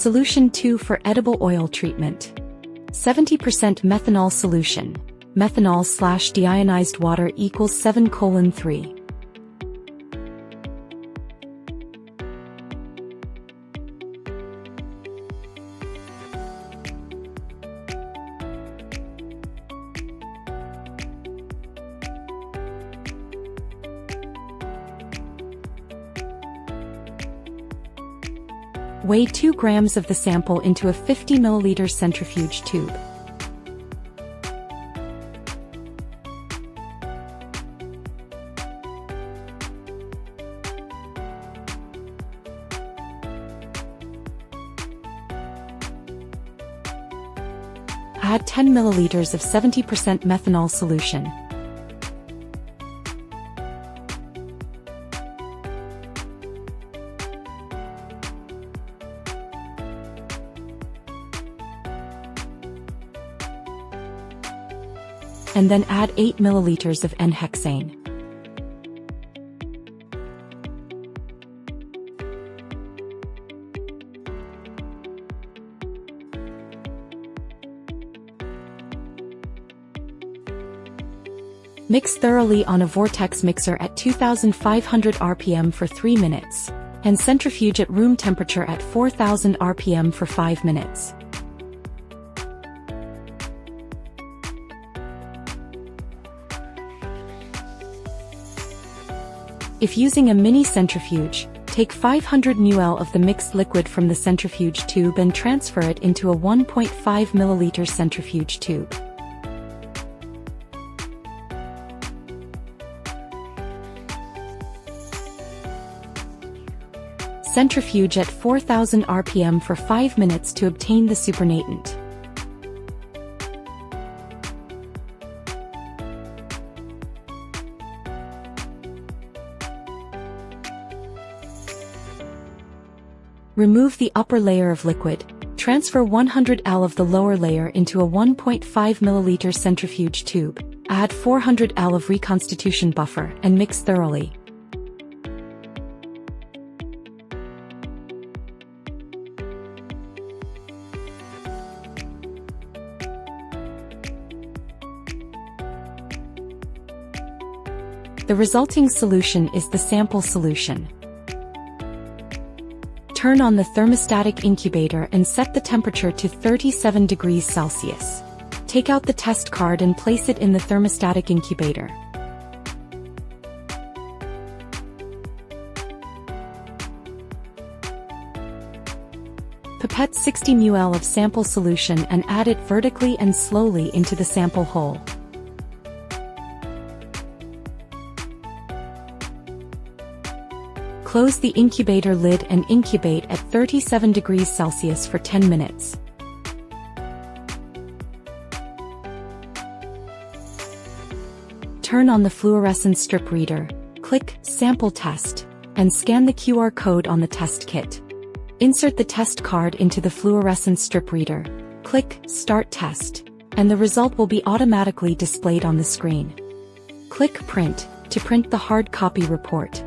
Solution 2 for edible oil treatment. 70% methanol solution. Methanol/deionized water equals 7:3. Weigh 2 grams of the sample into a 50 ml centrifuge tube. Add 10 ml of 70% methanol solution. And then add 8 ml of N-hexane. Mix thoroughly on a vortex mixer at 2500 rpm for 3 minutes, and centrifuge at room temperature at 4000 rpm for 5 minutes. If using a mini centrifuge, take 500 ml of the mixed liquid from the centrifuge tube and transfer it into a 1.5 ml centrifuge tube. Centrifuge at 4000 rpm for 5 minutes to obtain the supernatant. Remove the upper layer of liquid, transfer 100 L of the lower layer into a 1.5 ml centrifuge tube, add 400 L of reconstitution buffer and mix thoroughly. The resulting solution is the sample solution. Turn on the thermostatic incubator and set the temperature to 37 degrees Celsius. Take out the test card and place it in the thermostatic incubator. Pipette 60 ml of sample solution and add it vertically and slowly into the sample hole. Close the incubator lid and incubate at 37 degrees Celsius for 10 minutes. Turn on the fluorescence strip reader, click Sample Test, and scan the QR code on the test kit. Insert the test card into the fluorescence strip reader, click Start Test, and the result will be automatically displayed on the screen. Click Print to print the hard copy report.